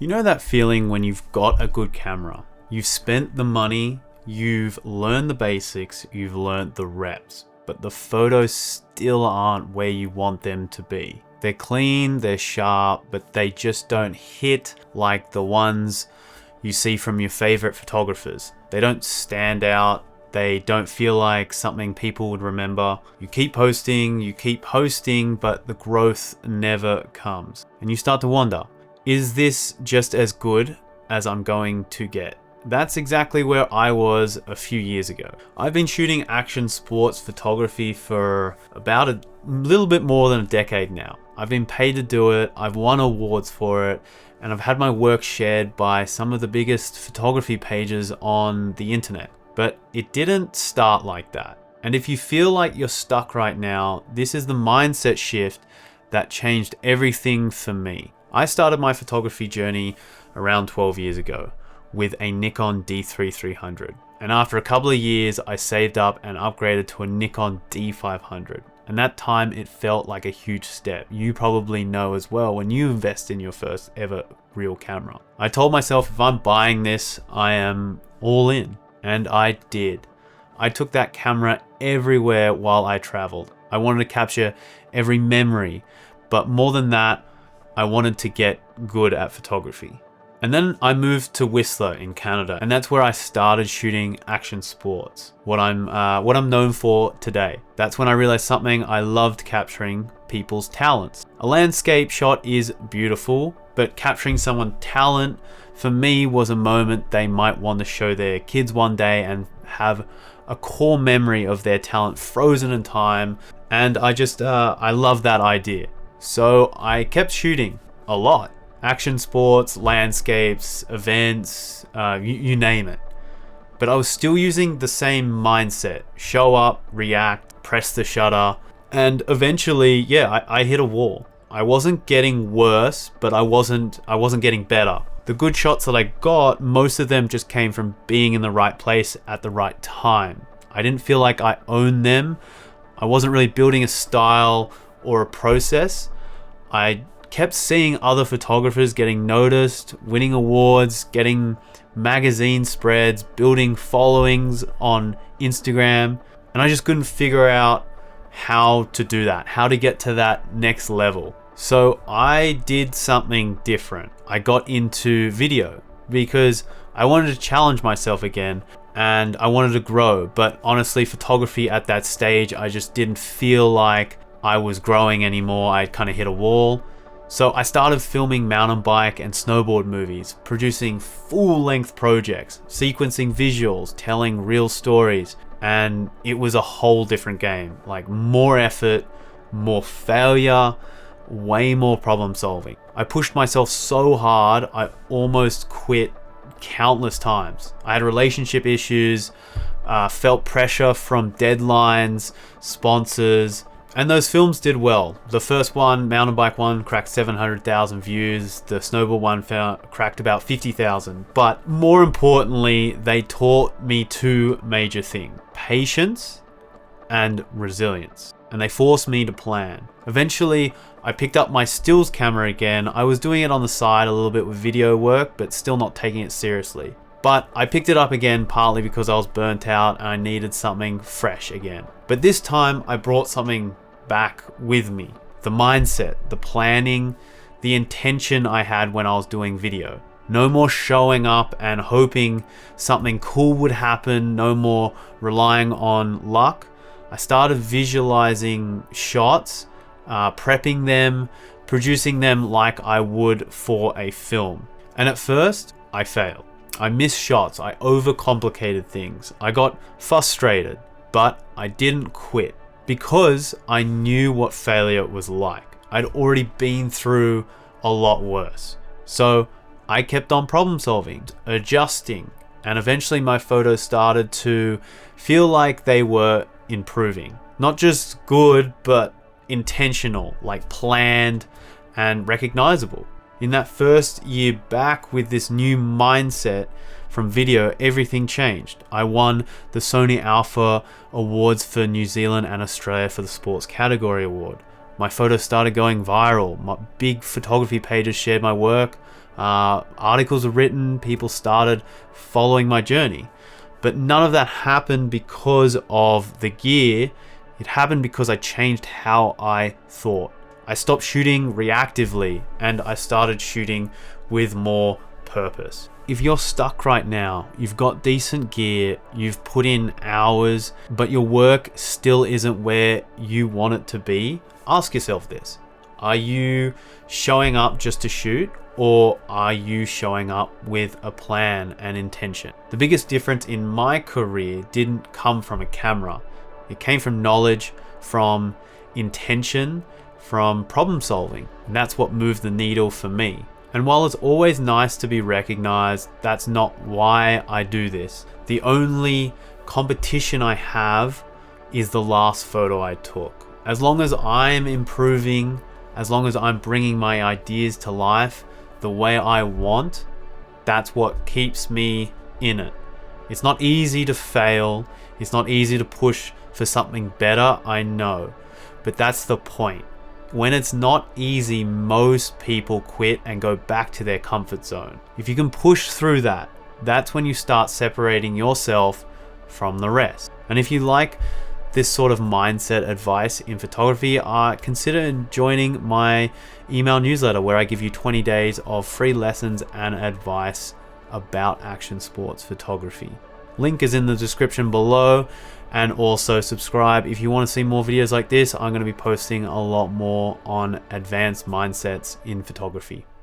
You know that feeling when you've got a good camera, you've spent the money, you've learned the basics, you've learned the reps, but the photos still aren't where you want them to be. They're clean, they're sharp, but they just don't hit like the ones you see from your favorite photographers. They don't stand out. They don't feel like something people would remember. You keep posting, but the growth never comes. And you start to wonder, is this just as good as I'm going to get? That's exactly where I was a few years ago. I've been shooting action sports photography for about a little bit more than a decade now. I've been paid to do it, I've won awards for it, and I've had my work shared by some of the biggest photography pages on the internet. But it didn't start like that. And if you feel like you're stuck right now, this is the mindset shift that changed everything for me. I started my photography journey around 12 years ago with a Nikon D3300. And after a couple of years, I saved up and upgraded to a Nikon D500. And that time it felt like a huge step. You probably know as well when you invest in your first ever real camera. I told myself, if I'm buying this, I am all in. And I did. I took that camera everywhere while I traveled. I wanted to capture every memory, but more than that, I wanted to get good at photography. And then I moved to Whistler in Canada, and that's where I started shooting action sports, what I'm known for today. That's when I realized something: I loved capturing people's talents. A landscape shot is beautiful, but capturing someone's talent for me was a moment they might want to show their kids one day and have a core memory of their talent frozen in time. And I love that idea. So I kept shooting a lot. Action sports, landscapes, events, you name it. But I was still using the same mindset: show up, react, press the shutter. And eventually, I hit a wall. I wasn't getting worse, but I wasn't getting better. The good shots that I got, most of them just came from being in the right place at the right time. I didn't feel like I owned them. I wasn't really building a style or a process. I kept seeing other photographers getting noticed, winning awards, getting magazine spreads, building followings on Instagram, and I just couldn't figure out how to do that, how to get to that next level. So I did something different. I got into video because I wanted to challenge myself again and I wanted to grow. But honestly, photography at that stage, I just didn't feel like I was growing anymore. I kind of hit a wall. So I started filming mountain bike and snowboard movies, producing full-length projects, sequencing visuals, telling real stories. And it was a whole different game. Like, more effort, more failure, way more problem solving. I pushed myself so hard, I almost quit countless times. I had relationship issues, felt pressure from deadlines, sponsors, and those films did well. The first one, mountain bike one, cracked 700,000 views. The snowboard one cracked about 50,000. But more importantly, they taught me two major things: patience and resilience. And they forced me to plan. Eventually, I picked up my stills camera again. I was doing it on the side a little bit with video work, but still not taking it seriously. But I picked it up again partly because I was burnt out and I needed something fresh again. But this time I brought something back with me. The mindset, the planning, the intention I had when I was doing video. No more showing up and hoping something cool would happen. No more relying on luck. I started visualizing shots, prepping them, producing them like I would for a film. And at first, I failed. I missed shots, I overcomplicated things, I got frustrated, but I didn't quit because I knew what failure was like. I'd already been through a lot worse. So I kept on problem solving, adjusting, and eventually my photos started to feel like they were improving. Not just good, but intentional, like planned and recognizable. In that first year back with this new mindset from video, everything changed. I won the Sony Alpha Awards for New Zealand and Australia for the Sports Category Award. My photos started going viral. My big photography pages shared my work. articles were written, people started following my journey. But none of that happened because of the gear. It happened because I changed how I thought. I stopped shooting reactively and I started shooting with more purpose. If you're stuck right now, you've got decent gear, you've put in hours, but your work still isn't where you want it to be, ask yourself this. Are you showing up just to shoot, or are you showing up with a plan and intention? The biggest difference in my career didn't come from a camera. It came from knowledge, from intention, from problem solving. And that's what moved the needle for me. And while it's always nice to be recognized, that's not why I do this. The only competition I have is the last photo I took. As long as I'm improving, as long as I'm bringing my ideas to life the way I want, that's what keeps me in it. It's not easy to fail. It's not easy to push for something better, I know. But that's the point. When it's not easy, most people quit and go back to their comfort zone. If you can push through that, that's when you start separating yourself from the rest. And if you like this sort of mindset advice in photography, consider joining my email newsletter where I give you 20 days of free lessons and advice about action sports photography. Link is in the description below, and also subscribe if you want to see more videos like this. I'm going to be posting a lot more on advanced mindsets in photography.